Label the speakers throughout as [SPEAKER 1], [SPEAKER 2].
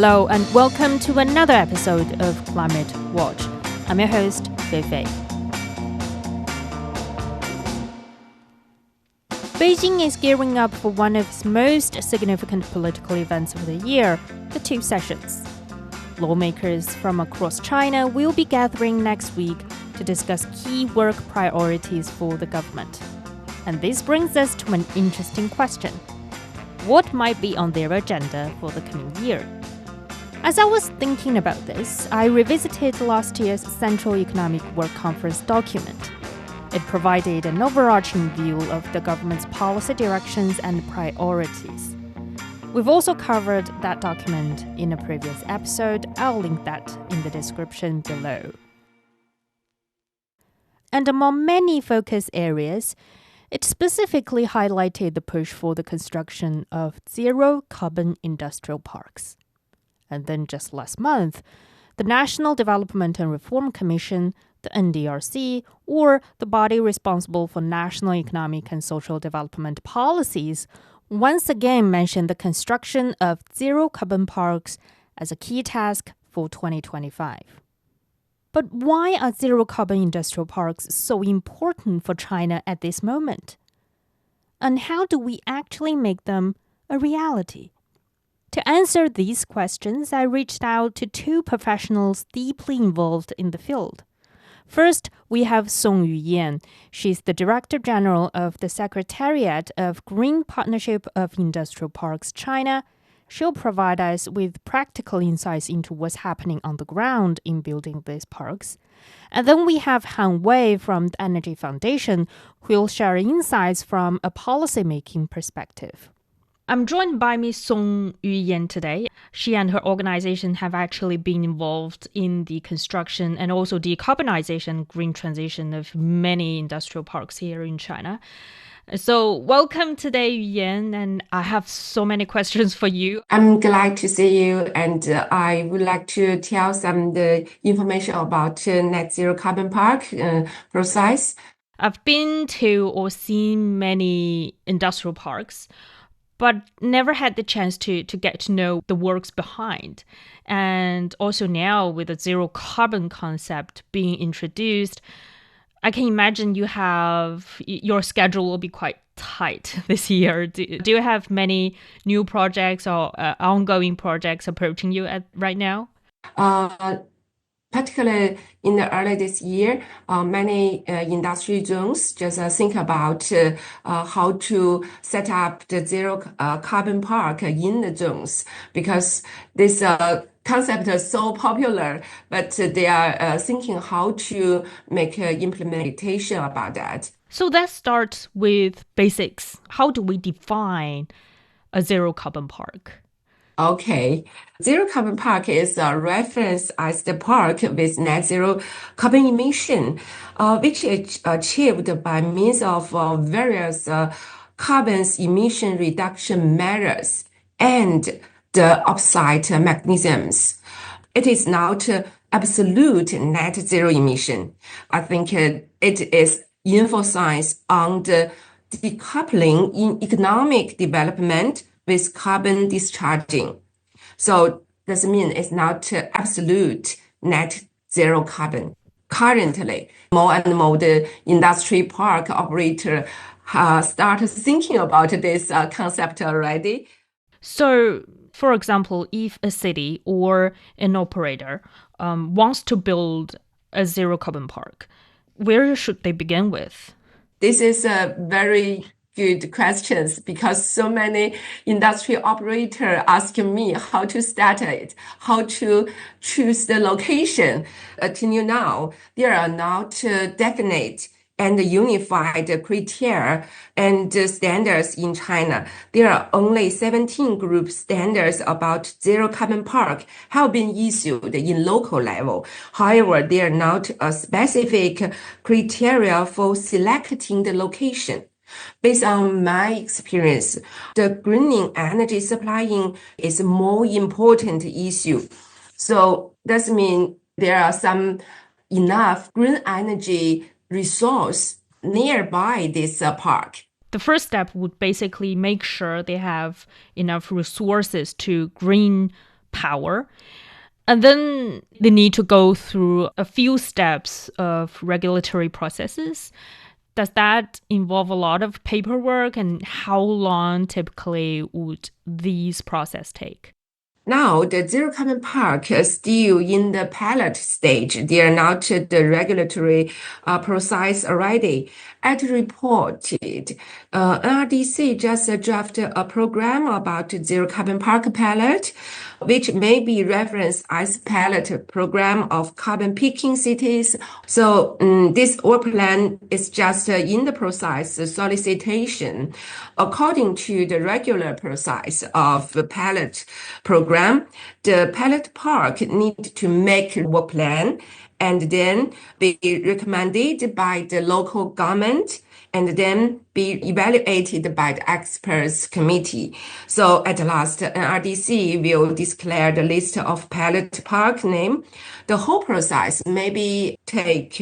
[SPEAKER 1] Hello and welcome to another episode of Climate Watch. I'm your host, Fei Fei. Beijing is gearing up for one of its most significant political events of the year, the Two Sessions. Lawmakers from across China will be gathering next week to discuss key work priorities for the government. And this brings us to an interesting question. What might be on their agenda for the coming year? As I was thinking about this, I revisited last year's Central Economic Work Conference document. It provided an overarching view of the government's policy directions and priorities. We've also covered that document in a previous episode. I'll link that in the description below. And among many focus areas, it specifically highlighted the push for the construction of zero-carbon industrial parks. And then just last month, the National Development and Reform Commission, the NDRC, or the body responsible for national economic and social development policies, once again mentioned the construction of zero-carbon parks as a key task for 2025. But why are zero-carbon industrial parks so important for China at this moment? And how do we actually make them a reality? To answer these questions, I reached out to two professionals deeply involved in the field. First, we have Song Yuyan. She's the Director General of the Secretariat of Green Partnership of Industrial Parks China. She'll provide us with practical insights into what's happening on the ground in building these parks. And then we have Han Wei from the Energy Foundation, who'll share insights from a policymaking perspective. I'm joined by Ms. Song Yuyan today. She and her organization have actually been involved in the construction and also decarbonization, green transition of many industrial parks here in China. So welcome today, Yuyan, and I have so many questions for you.
[SPEAKER 2] I'm glad to see you, and I would like to tell some the information about net zero carbon park process.
[SPEAKER 1] I've been to or seen many industrial parks, but never had the chance to get to know the works behind. And also now with the zero carbon concept being introduced, I can imagine your schedule will be quite tight this year. Do you have many new projects or ongoing projects approaching you right now?
[SPEAKER 2] Particularly in the early this year, many industry zones just think about how to set up the zero carbon park in the zones, because this concept is so popular, but they are thinking how to make implementation about that.
[SPEAKER 1] So let's start with basics. How do we define a zero carbon park?
[SPEAKER 2] Okay. Zero carbon park is a reference as the park with net zero carbon emission, which is achieved by means of various carbon emission reduction measures and the offsite mechanisms. It is not absolute net zero emission. I think it is emphasized on the decoupling in economic development with carbon discharging. So this means it's not absolute net zero carbon. Currently, more and more the industry park operator start thinking about this concept already.
[SPEAKER 1] So, for example, if a city or an operator wants to build a zero carbon park, where should they begin with?
[SPEAKER 2] This is a very good questions, because so many industry operators ask me how to start it, how to choose the location. Until now, there are not definite and unified criteria and standards in China. There are only 17 group standards about zero carbon park have been issued in local level. However, there are not a specific criteria for selecting the location. Based on my experience, the greening energy supplying is a more important issue. So that means there are some enough green energy resource nearby this park.
[SPEAKER 1] The first step would basically make sure they have enough resources to green power. And then they need to go through a few steps of regulatory processes. Does that involve a lot of paperwork, and how long typically would these process take?
[SPEAKER 2] Now, the zero carbon park is still in the pilot stage. They are not the regulatory process already. As reported, NRDC just drafted a program about zero carbon park pilot, which may be referenced as pilot program of carbon peaking cities. So this work plan is just in the process solicitation. According to the regular process of the pilot program, the pilot park need to make a work plan and then be recommended by the local government and then be evaluated by the experts committee. So at last, NRDC will declare the list of pilot park name. The whole process maybe take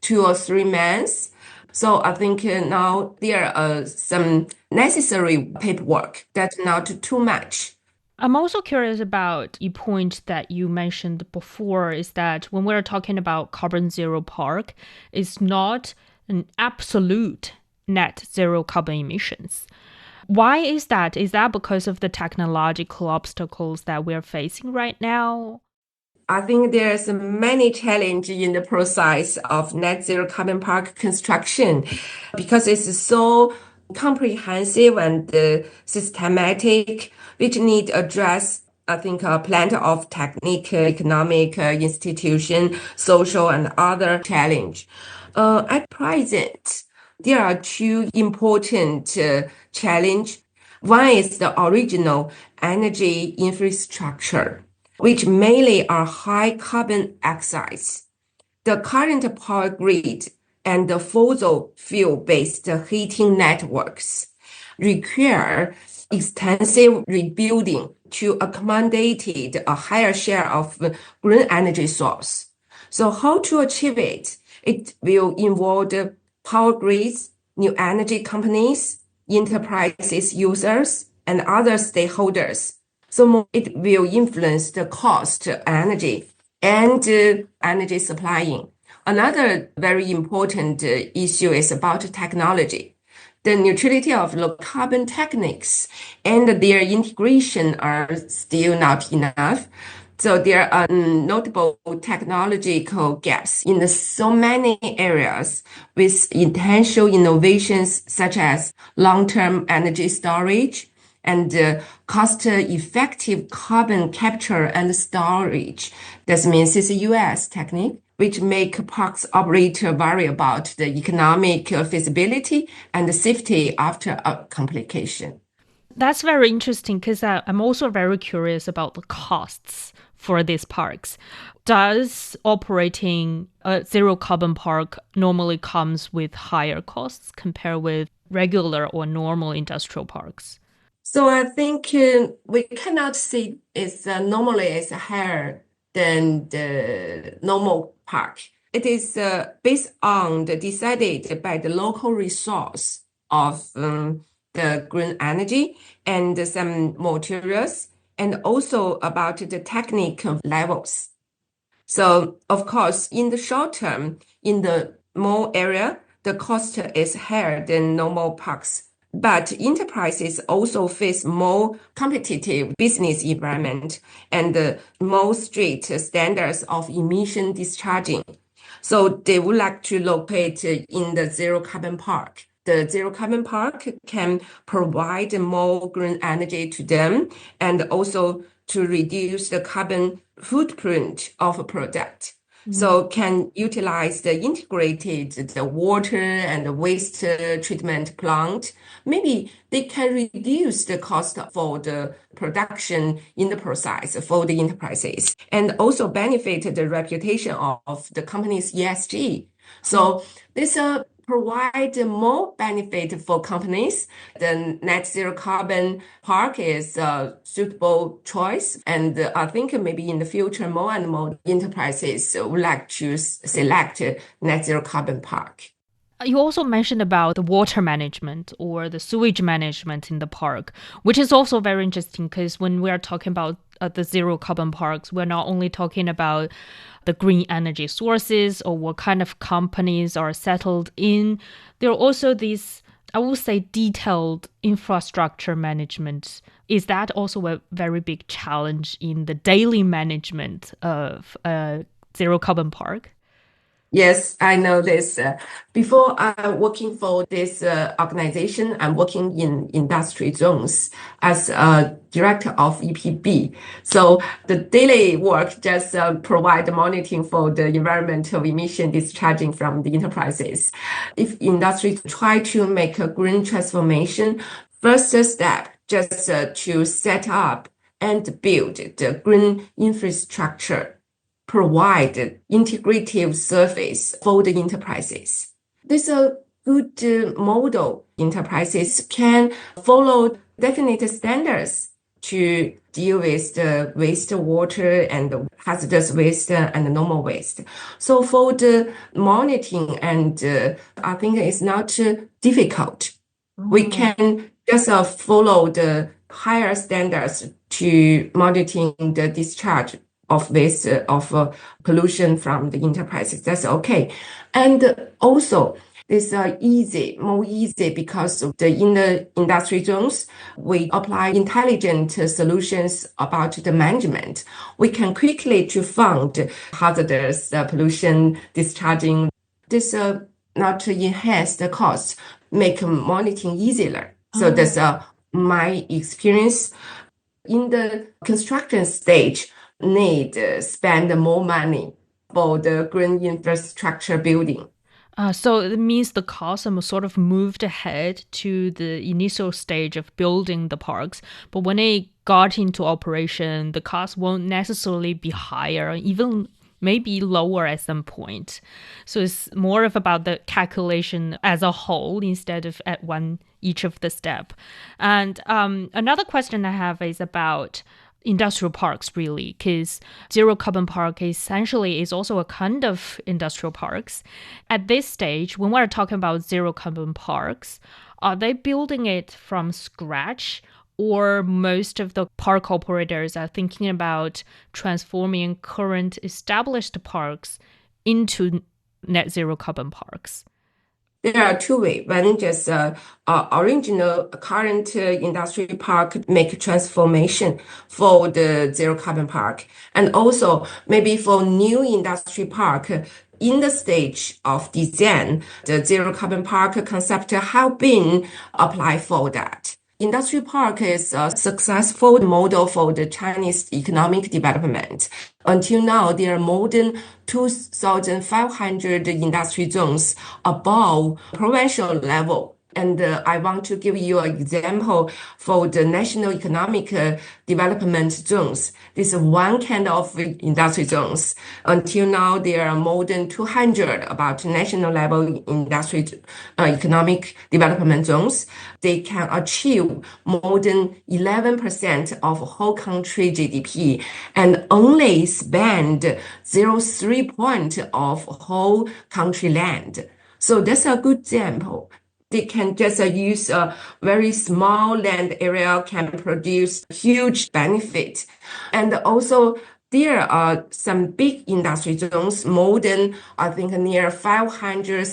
[SPEAKER 2] 2 or 3 months. So I think now there are some necessary paperwork that's not too much.
[SPEAKER 1] I'm also curious about a point that you mentioned before is that when we're talking about carbon zero park, it's not an absolute net zero carbon emissions. Why is that? Is that because of the technological obstacles that we're facing right now?
[SPEAKER 2] I think there's many challenges in the process of net zero carbon park construction because it's so comprehensive and systematic, which need address, I think, plenty of technical, economic, institution, social, and other challenge. At present, there are two important challenge. One is the original energy infrastructure, which mainly are high carbon excise. The current power grid and the fossil fuel-based heating networks require extensive rebuilding to accommodate a higher share of green energy source. So how to achieve it? It will involve the power grids, new energy companies, enterprises users, and other stakeholders. So it will influence the cost of energy and energy supplying. Another very important issue is about technology. The neutrality of low carbon techniques and their integration are still not enough. So there are notable technological gaps in so many areas with intentional innovations such as long-term energy storage and cost-effective carbon capture and storage. That means CCUS technique, which make parks operator worry about the economic feasibility and the safety after a complication.
[SPEAKER 1] That's very interesting because I'm also very curious about the costs for these parks. Does operating a zero carbon park normally comes with higher costs compared with regular or normal industrial parks?
[SPEAKER 2] So I think we cannot say it's normally it's higher than the normal park. It is based on the decided by the local resource of the green energy and some materials, and also about the technical levels. So of course, in the short term, in the mall area, the cost is higher than normal parks. But enterprises also face more competitive business environment and more strict standards of emission discharging. So they would like to locate in the zero carbon park. The zero carbon park can provide more green energy to them and also to reduce the carbon footprint of a product. So can utilize the integrated the water and the waste treatment plant. Maybe they can reduce the cost for the production in the process for the enterprises and also benefit the reputation of the company's ESG. So this provide more benefit for companies. The net zero carbon park is a suitable choice. And I think maybe in the future, more and more enterprises would like to select net zero carbon park.
[SPEAKER 1] You also mentioned about the water management or the sewage management in the park, which is also very interesting because when we are talking about the zero carbon parks, we're not only talking about the green energy sources or what kind of companies are settled in. There are also these, I would say, detailed infrastructure management. Is that also a very big challenge in the daily management of a zero carbon park?
[SPEAKER 2] Yes, I know this. Before working for this organization, I'm working in industry zones as a director of EPB. So the daily work just provide monitoring for the environmental emission discharging from the enterprises. If industry try to make a green transformation, first step just to set up and build the green infrastructure, provide integrative service for the enterprises. This is a good model. Enterprises can follow definite standards to deal with the wastewater and hazardous waste and normal waste. So for the monitoring and I think it's not difficult. We can just follow the higher standards to monitoring the discharge of waste of pollution from the enterprises. That's okay. And also, it's more easy because in the industry zones, we apply intelligent solutions about the management. We can quickly to find hazardous pollution discharging. This not to enhance the cost, make monitoring easier. So that's my experience. In the construction stage, need spend more money for the green infrastructure building.
[SPEAKER 1] So it means the costs are sort of moved ahead to the initial stage of building the parks. But when it got into operation, the cost won't necessarily be higher, even maybe lower at some point. So it's more of about the calculation as a whole instead of at each of the step. And another question I have is about industrial parks, really, because zero carbon park essentially is also a kind of industrial parks. At this stage, when we're talking about zero carbon parks, are they building it from scratch, or most of the park operators are thinking about transforming current established parks into net zero carbon parks?
[SPEAKER 2] There are two ways. One just original current industry park make transformation for the zero carbon park, and also maybe for new industry park in the stage of design, the zero carbon park concept have been applied for that. Industry park is a successful model for the Chinese economic development. Until now, there are more than 2,500 industry zones above provincial level. And I want to give you an example for the national economic development zones. This is one kind of industry zones. Until now, there are more than 200 about national level industry economic development zones. They can achieve more than 11% of whole country GDP and only spend 0.3 point of whole country land. So that's a good example. They can just use a very small land area can produce huge benefit. And also there are some big industry zones, more than I think near 500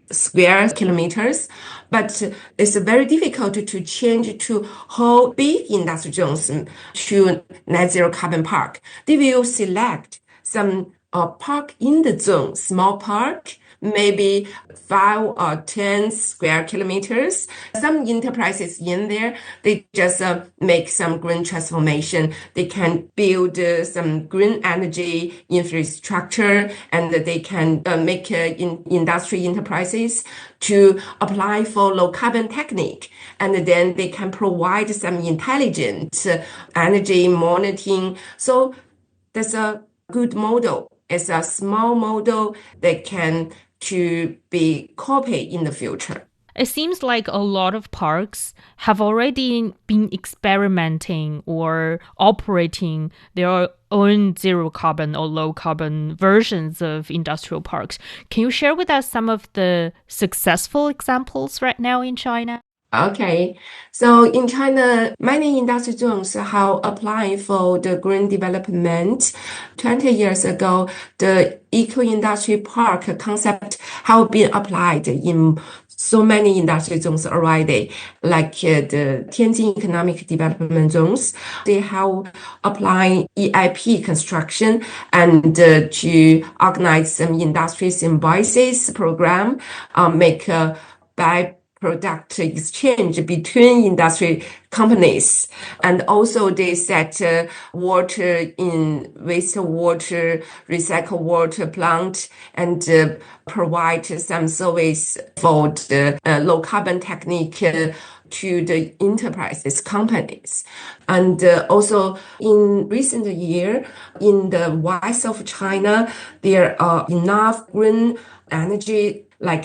[SPEAKER 2] square kilometers, but it's very difficult to change to whole big industry zones to net zero carbon park. They will select some park in the zone, small park, maybe 5 or 10 square kilometers. Some enterprises in there, they just make some green transformation. They can build some green energy infrastructure, and they can make industry enterprises to apply for low carbon technique. And then they can provide some intelligent energy monitoring. So that's a good model. It's a small model that can to be copied in the future.
[SPEAKER 1] It seems like a lot of parks have already been experimenting or operating their own zero carbon or low carbon versions of industrial parks. Can you share with us some of the successful examples right now in China?
[SPEAKER 2] Okay, so in China, many industry zones have applied for the green development. 20 years ago, the eco-industry park concept have been applied in so many industry zones already, like the Tianjin Economic Development Zones. They have applied EIP construction and to organize some industry symbiosis program, make by product exchange between industry companies. And also they set water in wastewater, recycle water plant, and provide some service for the low carbon technique to the enterprises companies. And also in recent year, in the west of China, there are enough green energy like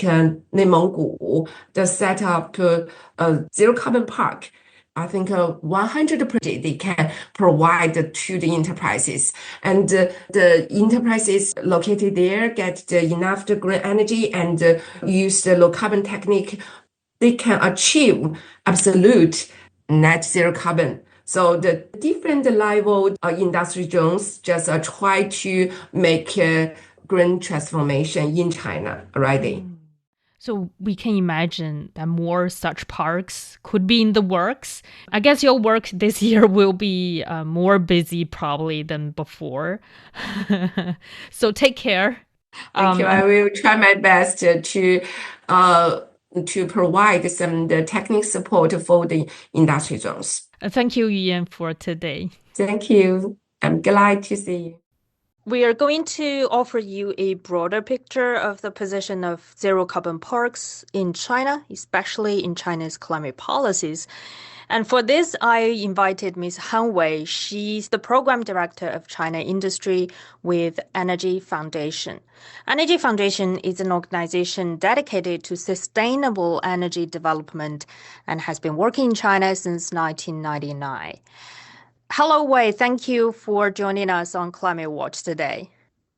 [SPEAKER 2] 内蒙古, the set up a zero carbon park. I think 100% they can provide to the enterprises. And the enterprises located there get enough the green energy and use the low carbon technique. They can achieve absolute net zero carbon. So the different level industry zones just try to make green transformation in China already.
[SPEAKER 1] So we can imagine that more such parks could be in the works. I guess your work this year will be more busy probably than before. So take care.
[SPEAKER 2] Thank you. I will try my best to provide some the technical support for the industry zones.
[SPEAKER 1] Thank you, Yuyan, for today.
[SPEAKER 2] Thank you. I'm glad to see you.
[SPEAKER 1] We are going to offer you a broader picture of the position of zero carbon parks in China, especially in China's climate policies. And for this, I invited Ms. Han Wei. She's the program director of China Industry with Energy Foundation. Energy Foundation is an organization dedicated to sustainable energy development and has been working in China since 1999. Hello, Wei. Thank you for joining us on Climate Watch today.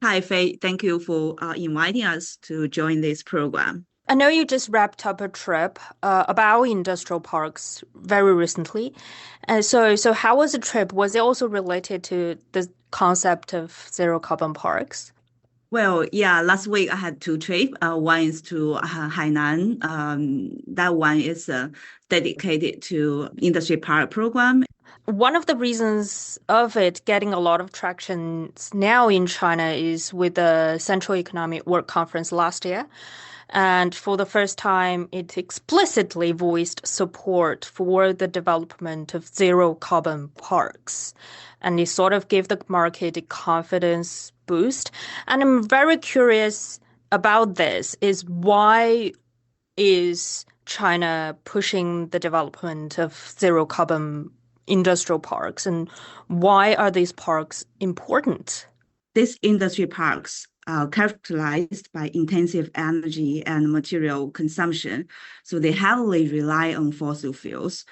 [SPEAKER 3] Hi, Faye. Thank you for inviting us to join this program.
[SPEAKER 1] I know you just wrapped up a trip about industrial parks very recently. So how was the trip? Was it also related to the concept of zero carbon parks?
[SPEAKER 3] Well, yeah, last week I had two trips. One is to Hainan. That one is dedicated to industry park program.
[SPEAKER 1] One of the reasons of it getting a lot of traction now in China is with the Central Economic Work Conference last year. And for the first time, it explicitly voiced support for the development of zero carbon parks. And it sort of gave the market a confidence boost. And I'm very curious about this is why is China pushing the development of zero carbon industrial parks, and why are these parks important?
[SPEAKER 3] These industry parks are characterized by intensive energy and material consumption, so they heavily rely on fossil fuels.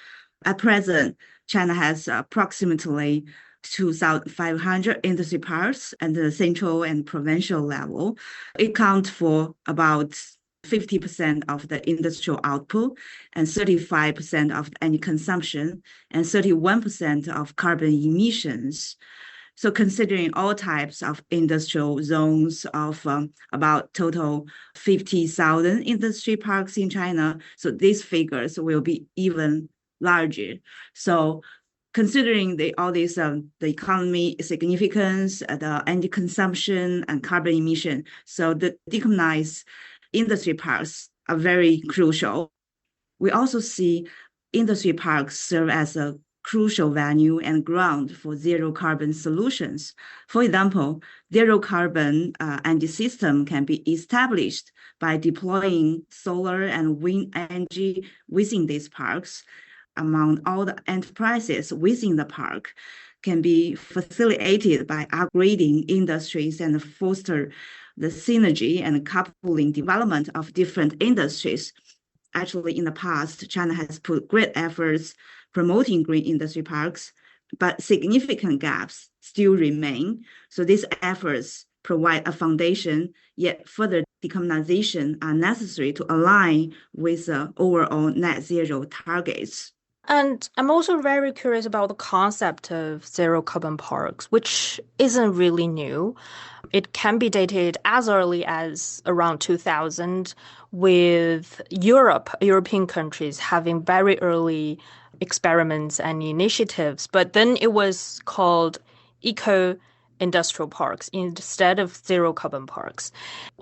[SPEAKER 3] At present, China has approximately 2,500 industry parks at the central and provincial level. It accounts for about 50% of the industrial output and 35% of energy consumption and 31% of carbon emissions. So considering all types of industrial zones of about total 50,000 industry parks in China, so these figures will be even larger. So considering all these, the economy significance, the energy consumption and carbon emission, so the decarbonized industry parks are very crucial. We also see industry parks serve as a crucial venue and ground for zero carbon solutions. For example, zero carbon energy system can be established by deploying solar and wind energy within these parks. Among all the enterprises within the park can be facilitated by upgrading industries and foster the synergy and coupling development of different industries. Actually, in the past, China has put great efforts promoting green industry parks. but significant gaps still remain. So these efforts provide a foundation, yet further decarbonization are necessary to align with the overall net zero targets.
[SPEAKER 1] And I'm also very curious about the concept of zero carbon parks, which isn't really new. It can be dated as early as around 2000, with European countries having very early experiments and initiatives. But then it was called eco-industrial parks instead of zero carbon parks.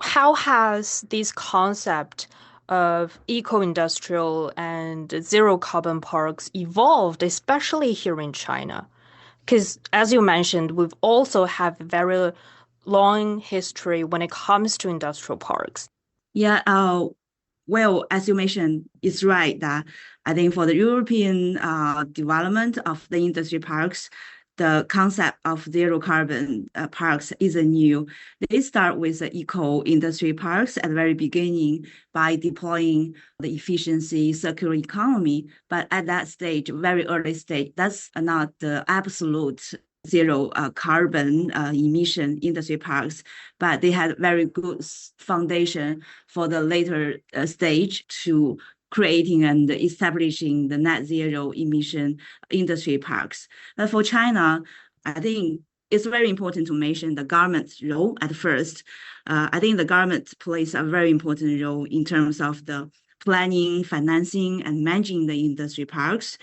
[SPEAKER 1] How has this concept of eco-industrial and zero carbon parks evolved, especially here in China? Because as you mentioned, we've also have very long history when it comes to industrial parks.
[SPEAKER 3] Yeah, well, as you mentioned, it's right that I think for the European development of the industry parks, the concept of zero carbon parks isn't new. They start with the eco-industry parks at the very beginning by deploying the efficiency circular economy. But at that stage, very early stage, that's not the absolute zero carbon emission industry parks, but they had very good foundation for the later stage to creating and establishing the net zero emission industry parks. For China, I think it's very important to mention the government's role at first. I think the government plays a very important role in terms of the planning, financing, and managing the industry parks.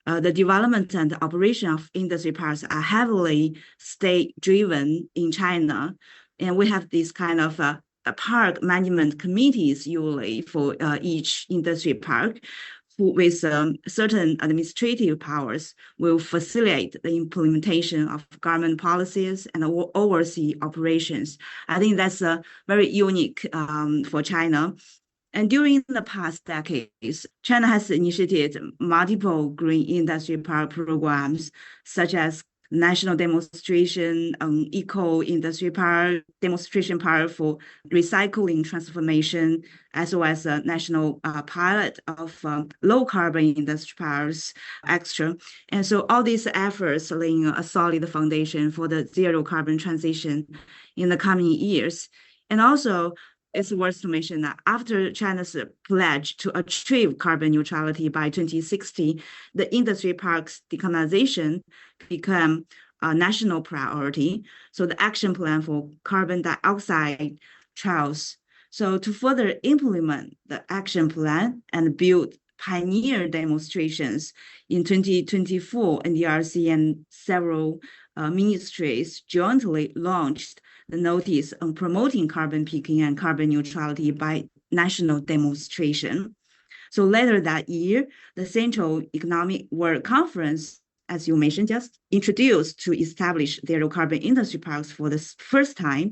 [SPEAKER 3] The development and the operation of industry parks are heavily state-driven in China, and we have this kind of park management committees usually for each industry park, who with certain administrative powers will facilitate the implementation of government policies and oversee operations. I think that's very unique for China. And during the past decades, China has initiated multiple green industry park programs, such as national demonstration, eco-industry park, demonstration park for recycling transformation, as well as a national pilot of low-carbon industry parks, extra. And so all these efforts laying a solid foundation for the zero-carbon transition in the coming years. And also, it's worth to mention that after China's pledge to achieve carbon neutrality by 2060, the industry parks decarbonization became a national priority. So the action plan for carbon dioxide trials. So to further implement the action plan and build pioneer demonstrations in 2024, NDRC and several ministries jointly launched the notice on promoting carbon peaking and carbon neutrality by national demonstration. So later that year, the Central Economic World Conference, as you mentioned, just introduced to establish zero carbon industry parks for the first time,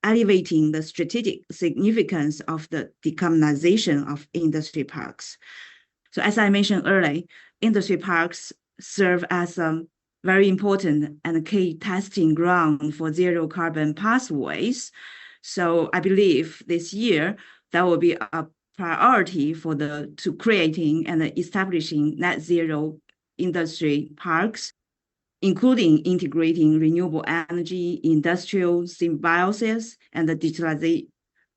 [SPEAKER 3] elevating the strategic significance of the decarbonization of industry parks. So as I mentioned earlier, industry parks serve as a very important and key testing ground for zero carbon pathways. So I believe this year that will be a priority for to creating and establishing net zero industry parks, including integrating renewable energy, industrial symbiosis, and the digitalization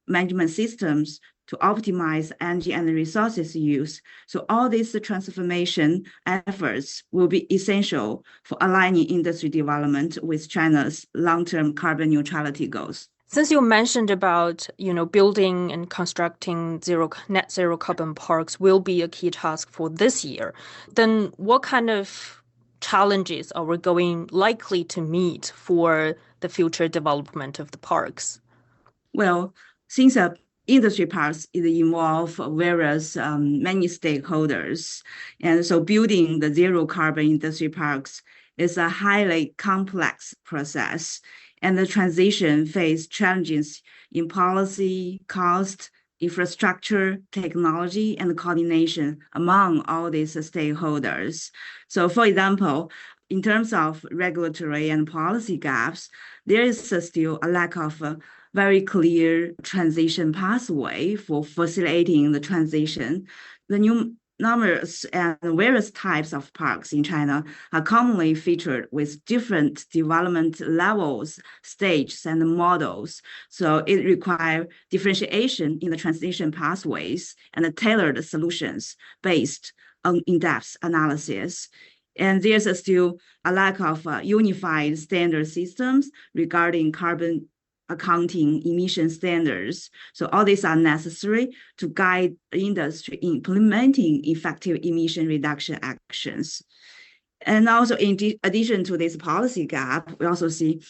[SPEAKER 3] management systems to optimize energy and resources use. So all these transformation efforts will be essential for aligning industry development with China's long-term carbon neutrality goals.
[SPEAKER 1] Since you mentioned about, building and constructing net zero carbon parks will be a key task for this year, then what kind of challenges are we likely to meet for the future development of the parks?
[SPEAKER 3] Well, since industry parks involve various many stakeholders, and so building the zero carbon industry parks is a highly complex process, and the transition face challenges in policy, cost, infrastructure, technology, and coordination among all these stakeholders. So, for example, in terms of regulatory and policy gaps, there is still a lack of very clear transition pathway for facilitating the transition. The new numerous and various types of parks in China are commonly featured with different development levels, stages, and models. So it requires differentiation in the transition pathways and tailored solutions based on in-depth analysis. And there's still a lack of unified standard systems regarding carbon accounting emission standards. So all these are necessary to guide the industry in implementing effective emission reduction actions. And also in addition to this policy gap, we also see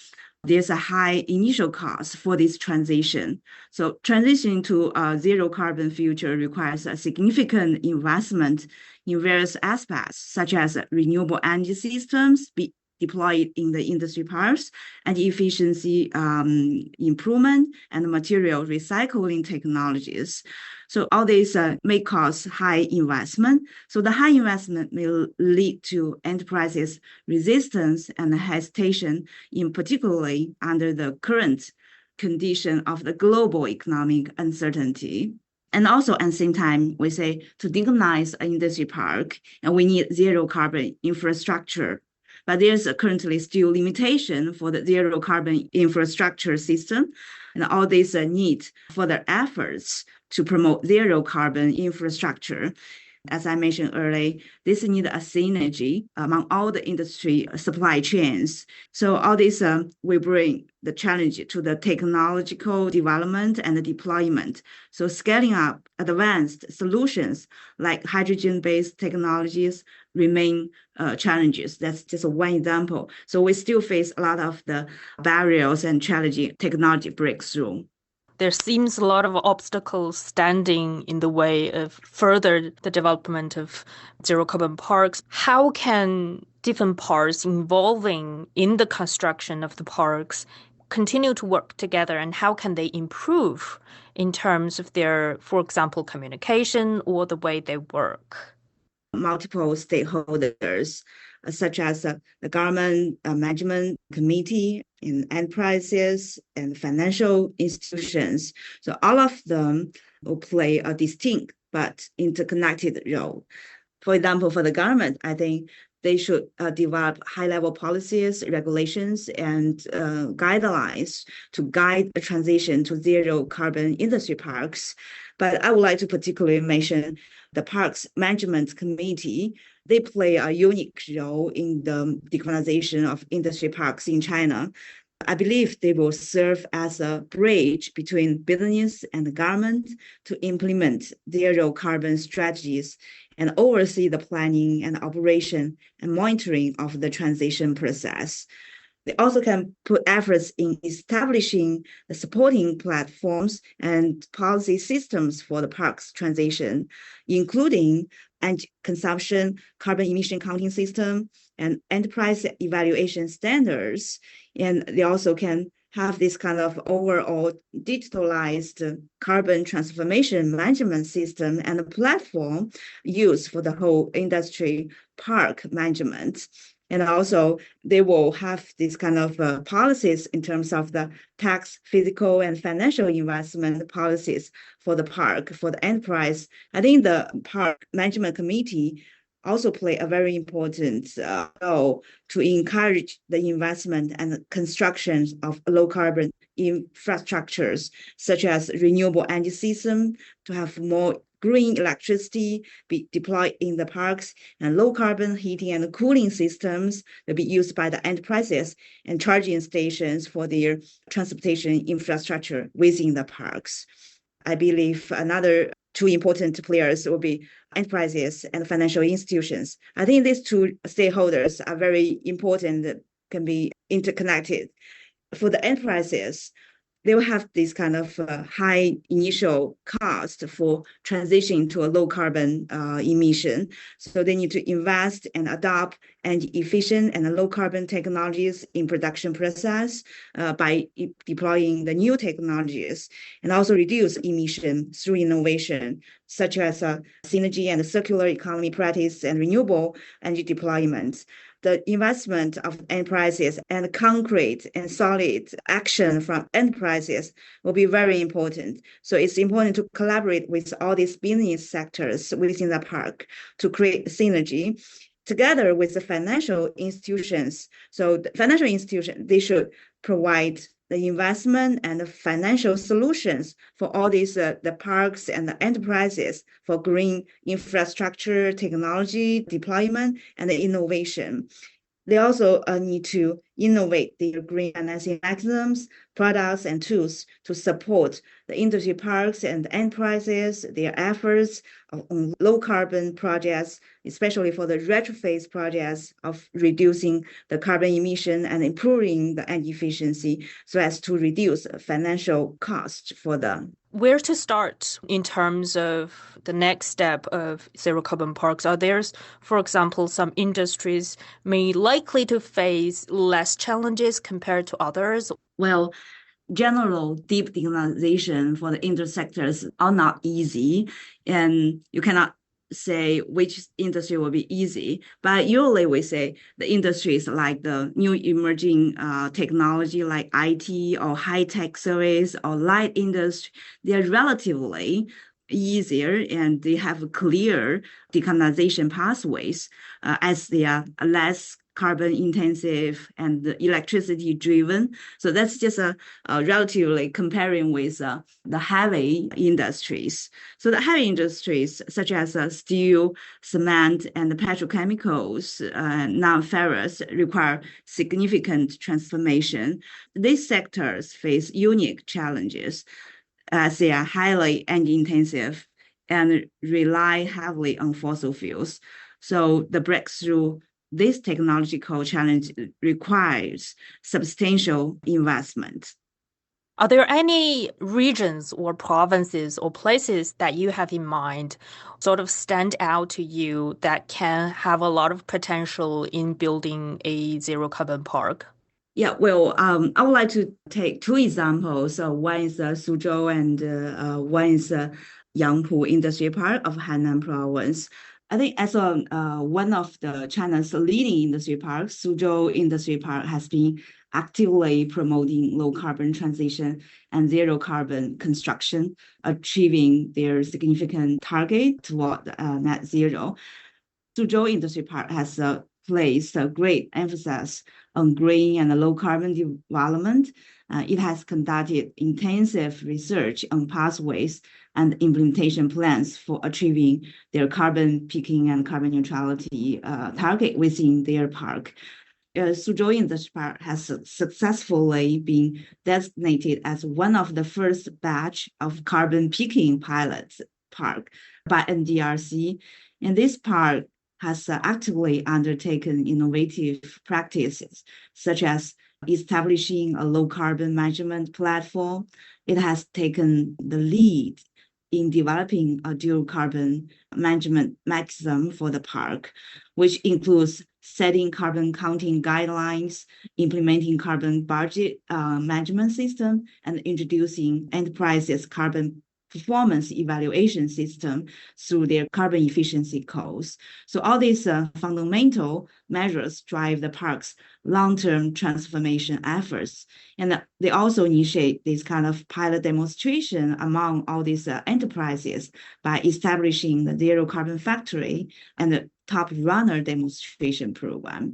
[SPEAKER 3] there's a high initial cost for this transition. So transitioning to a zero carbon future requires a significant investment in various aspects, such as renewable energy systems be deployed in the industry parks, and efficiency improvement and material recycling technologies. So all these may cause high investment. So the high investment may lead to enterprises' resistance and hesitation, in particularly under the current condition of the global economic uncertainty. And also at the same time, we say to decarbonize an industry park, and we need zero carbon infrastructure. But there's currently still limitation for the zero carbon infrastructure system, and all this need further efforts to promote zero carbon infrastructure. As I mentioned earlier, this needs a synergy among all the industry supply chains. So all this will bring the challenge to the technological development and the deployment. So scaling up advanced solutions like hydrogen-based technologies remain challenges. That's just one example. So we still face a lot of the barriers and challenging technology breakthrough.
[SPEAKER 1] There seems a lot of obstacles standing in the way of further the development of zero carbon parks. How can different parts involving in the construction of the parks continue to work together, and how can they improve in terms of their, for example, communication or the way they work?
[SPEAKER 3] Multiple stakeholders, such as the government management committee in enterprises and financial institutions. So all of them will play a distinct but interconnected role. For example, for the government, I think they should develop high-level policies, regulations, and guidelines to guide the transition to zero carbon industry parks. But I would like to particularly mention the Parks Management Committee. They play a unique role in the decarbonization of industry parks in China. I believe they will serve as a bridge between business and the government to implement zero carbon strategies and oversee the planning and operation and monitoring of the transition process. They also can put efforts in establishing the supporting platforms and policy systems for the park's transition, including consumption, carbon emission counting system, and enterprise evaluation standards. And they also can have this kind of overall digitalized carbon transformation management system and a platform used for the whole industry park management. And also, they will have these kind of policies in terms of the tax, physical, and financial investment policies for the park, for the enterprise. I think the Park Management Committee also play a very important role to encourage the investment and construction of low carbon infrastructures, such as renewable energy system, to have more green electricity be deployed in the parks, and low carbon heating and cooling systems will be used by the enterprises, and charging stations for their transportation infrastructure within the parks. I believe another two important players will be enterprises and financial institutions. I think these two stakeholders are very important, can be interconnected. For the enterprises, they will have this kind of high initial cost for transitioning to a low carbon emission. So they need to invest and adopt energy efficient and low carbon technologies in production process by deploying the new technologies, and also reduce emission through innovation, such as synergy and circular economy practice and renewable energy deployment. the investment of enterprises and concrete and solid action from enterprises will be very important. So it's important to collaborate with all these business sectors within the park to create synergy together with the financial institutions. So the financial institutions, they should provide the investment and the financial solutions for all these the parks and the enterprises for green infrastructure, technology deployment, and the innovation. They also need to innovate their green financing mechanisms, products, and tools to support the industry parks and enterprises, their efforts on low carbon projects, especially for the retrofit projects of reducing the carbon emission and improving the energy efficiency so as to reduce financial cost for them.
[SPEAKER 1] Where to start in terms of the next step of zero carbon parks? Are there, for example, some industries may likely to face less challenges compared to others?
[SPEAKER 3] Well, general deep decarbonization for the industry sectors are not easy, and you cannot say which industry will be easy, but usually we say the industries like the new emerging technology like IT or high-tech service or light industry, they're relatively easier and they have clear decarbonization pathways as they are less carbon intensive and electricity driven. So that's just relatively comparing with the heavy industries. So the heavy industries such as steel, cement, and petrochemicals, non-ferrous require significant transformation. These sectors face unique challenges as they are highly energy intensive and rely heavily on fossil fuels. So the breakthrough this technological challenge requires substantial investment.
[SPEAKER 1] Are there any regions or provinces or places that you have in mind sort of stand out to you that can have a lot of potential in building a zero carbon park?
[SPEAKER 3] Yeah, well, I would like to take two examples. One is Suzhou and one is Yangpu Industry Park of Hainan Province. I think as one of the China's leading industry parks, Suzhou Industry Park has been actively promoting low carbon transition and zero carbon construction, achieving their significant target toward net zero. Suzhou Industry Park has placed a great emphasis on green and low carbon development. It has conducted intensive research on pathways and implementation plans for achieving their carbon peaking and carbon neutrality target within their park. Suzhou Industry Park has successfully been designated as one of the first batch of carbon peaking pilot park by NDRC. And this park has actively undertaken innovative practices, such as establishing a low carbon measurement platform. It has taken the lead in developing a dual carbon management mechanism for the park, which includes setting carbon counting guidelines, implementing carbon budget management system, and introducing enterprises carbon performance evaluation system through their carbon efficiency goals. So all these fundamental measures drive the park's long-term transformation efforts. And they also initiate this kind of pilot demonstration among all these enterprises by establishing the Zero Carbon Factory and the Top Runner demonstration program.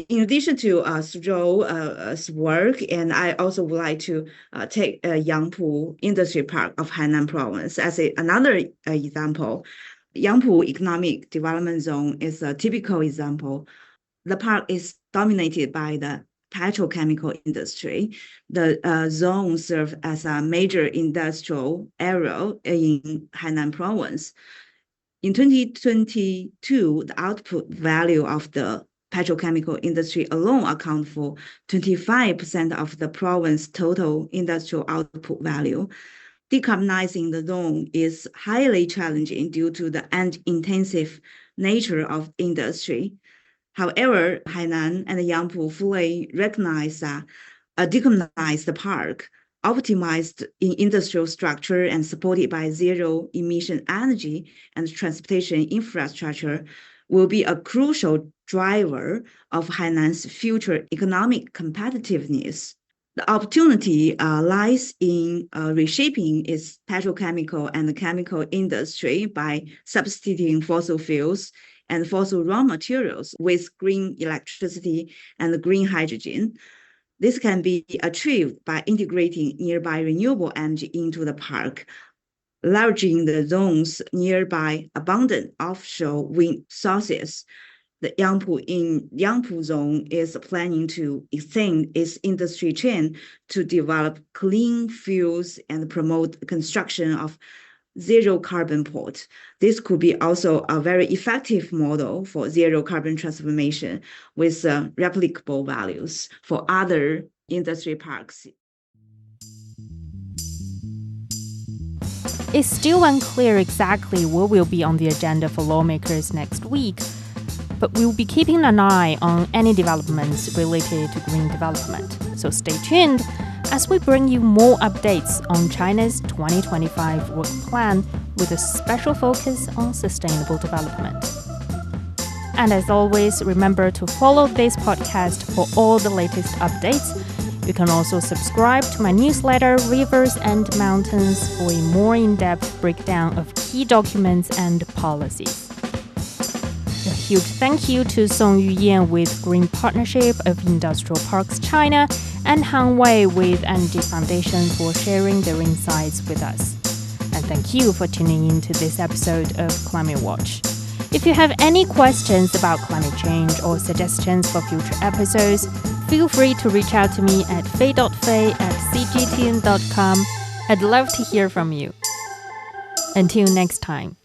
[SPEAKER 3] In addition to Suzhou's work, and I also would like to take Yangpu Industry Park of Hainan Province as another example. Yangpu Economic Development Zone is a typical example. The park is dominated by the petrochemical industry. The zone serves as a major industrial area in Hainan Province. In 2022, the output value of the petrochemical industry alone account for 25% of the province's total industrial output value. Decarbonizing the zone is highly challenging due to the intensive nature of industry. However, Hainan and Yangpu fully recognize that a decarbonized park, optimized in industrial structure and supported by zero emission energy and transportation infrastructure, will be a crucial driver of Hainan's future economic competitiveness. The opportunity lies in reshaping its petrochemical and chemical industry by substituting fossil fuels and fossil raw materials with green electricity and green hydrogen. This can be achieved by integrating nearby renewable energy into the park, leveraging the zone's nearby abundant offshore wind sources. The Yangpu zone is planning to extend its industry chain to develop clean fuels and promote the construction of zero carbon port. This could be also a very effective model for zero carbon transformation with replicable values for other industry parks.
[SPEAKER 1] It's still unclear exactly what will be on the agenda for lawmakers next week, but we'll be keeping an eye on any developments related to green development. So stay tuned as we bring you more updates on China's 2025 work plan with a special focus on sustainable development. And as always, remember to follow this podcast for all the latest updates. You can also subscribe to my newsletter, Rivers and Mountains, for a more in-depth breakdown of key documents and policies. A huge thank you to Song Yuyan with Green Partnership of Industrial Parks China and Han Wei with Energy Foundation for sharing their insights with us. And thank you for tuning in to this episode of Climate Watch. If you have any questions about climate change or suggestions for future episodes, feel free to reach out to me at fei.fei@cgtn.com. I'd love to hear from you. Until next time.